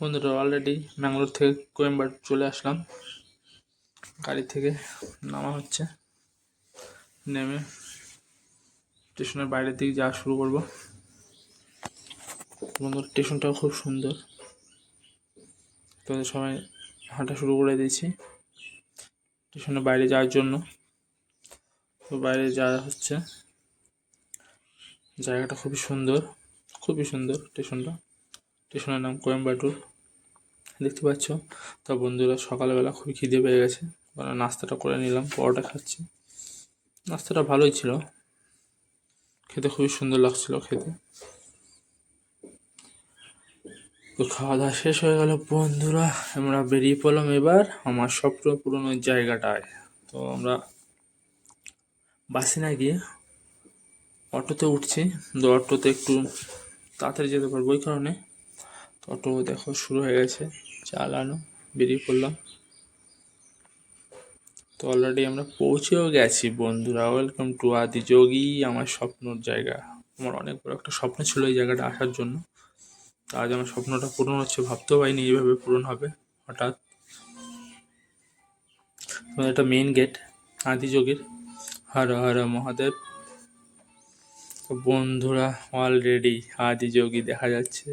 বন্ধুরা অলরেডি ম্যাঙ্গালোর থেকে কোয়েম্বাটুর চলে আসলাম। গাড়ি থেকে নামা হচ্ছে, নেমে স্টেশনের বাইরের দিকে যাওয়া শুরু করব। বন্ধুরা স্টেশনটাও খুব সুন্দর, তো সবাই হাঁটা শুরু করে দিয়েছি স্টেশনের বাইরে যাওয়ার জন্য। তো বাইরে যাওয়া হচ্ছে, জায়গাটা খুবই সুন্দর, খুবই সুন্দর। স্টেশনের নাম কোয়েম্বাটুর, দেখতে পাচ্ছ। তা বন্ধুরা সকালবেলা খুবই খিদে পেয়ে গেছে, নাস্তাটা করে নিলাম, পরোটা খাচ্ছি। নাস্তাটা ভালোই ছিল, খেতে খুবই সুন্দর লাগছিল খেতে। তো খাওয়া দাওয়া শেষ হয়ে গেল বন্ধুরা, আমরা বেরিয়ে পড়লাম এবার আমার স্বপ্ন পূরণের জায়গাটায়। তো আমরা বাসে না গিয়ে অটোতে উঠছি। তো অটোতে একটু তাড়াতাড়ি যেতে পারবো ওই কারণে অটো দেখো শুরু হয়ে গেছে চালানো, বেরিয়ে পড়লাম। তো অলরেডি আমরা পৌঁছেও গেছি বন্ধুরা। ওয়েলকাম টু আদিযোগী, আমার স্বপ্নর জায়গা। আমার অনেক বড় একটা স্বপ্ন ছিল এই জায়গাটা আসার জন্য। আজ আমার স্বপ্নটা পূরণ হচ্ছে, ভাবতেও পারিনি এইভাবে পূরণ হবে হঠাৎ। এটা মেইন গেট আদিযোগীর। হর হর মহাদেব। বন্ধুরা অলরেডি আদিযোগী দেখা যাচ্ছে,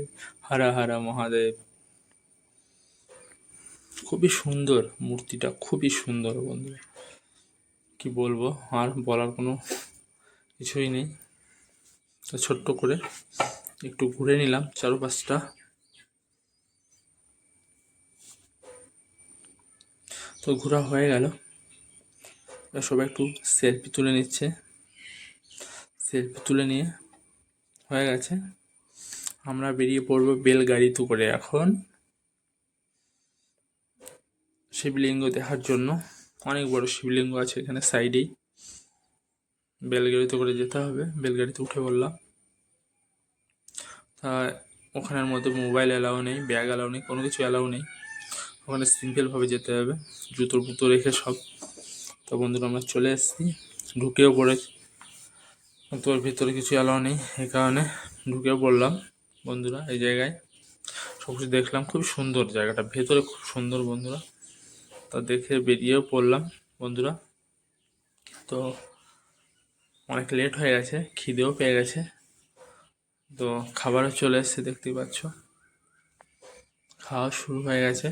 হর হর মহাদেব। খুবই সুন্দর মূর্তিটা, খুবই সুন্দর বন্ধুরা, কি বলবো, আর বলার কোনো কিছুই নেই। তো ছোট্ট করে একটু ঘুরে নিলাম চারপাশটা। তো ঘোরা হয়ে গেল, সবাই একটু সেলফি তুলে নিচ্ছে। সেলফি তুলে নিয়ে হয়ে গেছে, আমরা বেরিয়ে পড়বো বেলগাড়িতে করে এখন শিবলিঙ্গ দেখার জন্য। অনেক বড় শিবলিঙ্গ আছে এখানে সাইডেই। বেলগাড়িতে করে যেতে হবে, বেলগাড়িতে উঠে পড়লাম। তা ওখানের মধ্যে মোবাইল অ্যালাউ নেই, ব্যাগ অ্যালাউ নেই, কোনো কিছু অ্যালাউ নেই। ওখানে সিম্পলভাবে যেতে হবে, জুতো রেখে সব। তো বন্ধুরা আমরা চলে এসেছি, ঢুকেও পড়েছি। তোর ভিতরে কিছু অ্যালাউ নেই, এই কারণে ঢুকেও পড়লাম বন্ধুরা। এই জায়গায় সব কিছু দেখলাম, খুব সুন্দর জায়গাটা, ভেতরে খুব সুন্দর বন্ধুরা। তা দেখে বেরিয়েও পড়লাম বন্ধুরা। তো অনেক লেট হয়ে গেছে, খিদেও পেয়ে গেছে। তো খাবারও চলে এসছে, দেখতেই পাচ্ছ, খাওয়া শুরু হয়ে গেছে।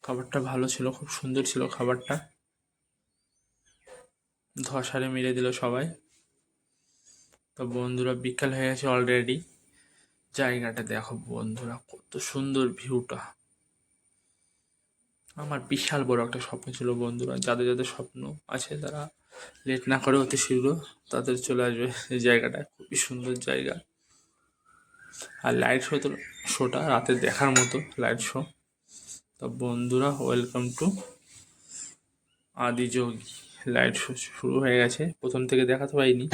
খাবারটা ভালো ছিল, খুব সুন্দর ছিল খাবারটা, ধসারে মেরে দিল সবাই। তো বন্ধুরা বিকাল হয়ে গেছে অলরেডি। জায়গাটা দেখো বন্ধুরা, কত সুন্দর ভিউটা। আমার বিশাল বড় একটা স্বপ্ন ছিল বন্ধুরা। যাদের যাদের স্বপ্ন আছে তারা লেট না করে অতি শীঘ্র তাদের চলে আসবে এই জায়গাটা, খুবই সুন্দর জায়গা। আর লাইট শোটা রাতে দেখার মতো লাইট শো। তো বন্ধুরা welcome to Adiyogi. Light show শুরু হয়ে গেছে, প্রথম থেকে দেখাতে পারিনি।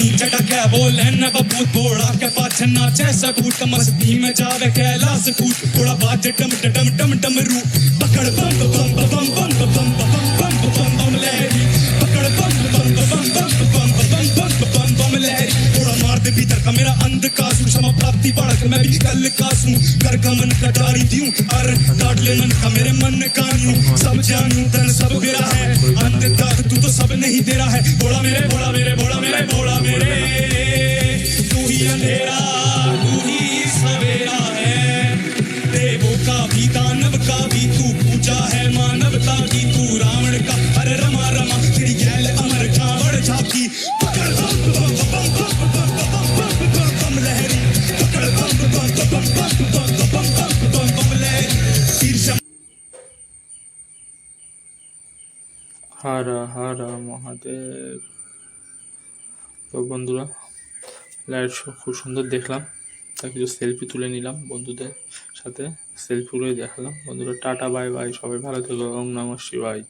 नीचे टके बोले न बबूत बोड़ा के पाछे नाचे सबूत मस्ती में जावे कैलाश कूट थोड़ा बाज डम डम डम डम रू पकड़ बम बम बम बम बम बम बम बम बम लहरी पकड़ बम बम बम बम बम बम बम बम बम लहरी थोड़ा मार दे भीतर का मेरा अंधकार क्षमा प्राप्ति बढ़ के मैं भी कल कासूं कर गमन कटारी दूं और काट ले मन का मेरे मन का यूं सब जानूं धन सब गिरा है अंत तक तू तो सब नहीं दे रहा है बोला मेरे बोला मेरे बोला मेरे बोला मेरे तू ही अंधेरा तू ही सवेरा है देवों का भी दानव का भी तू पूजा है मानवता की तू रावण का अरे रमा रमा तेरी गैल अमर झावड़ झाकी पकड़ बम बम बम बम बम बम बम बम लहरी पकड़ बम बम बम बम बम बम बम बम लहरी तीर হর হর মহাদেব। তো বন্ধুরা লাইট শো খুব সুন্দর দেখলাম, তা কিছু সেলফি তুলে নিলাম বন্ধুদের সাথে, সেলফি তুলে দেখালাম বন্ধুরা। টাটা বাই বাই, সবাই ভালো থেকো, ওম নমঃ শিবায়।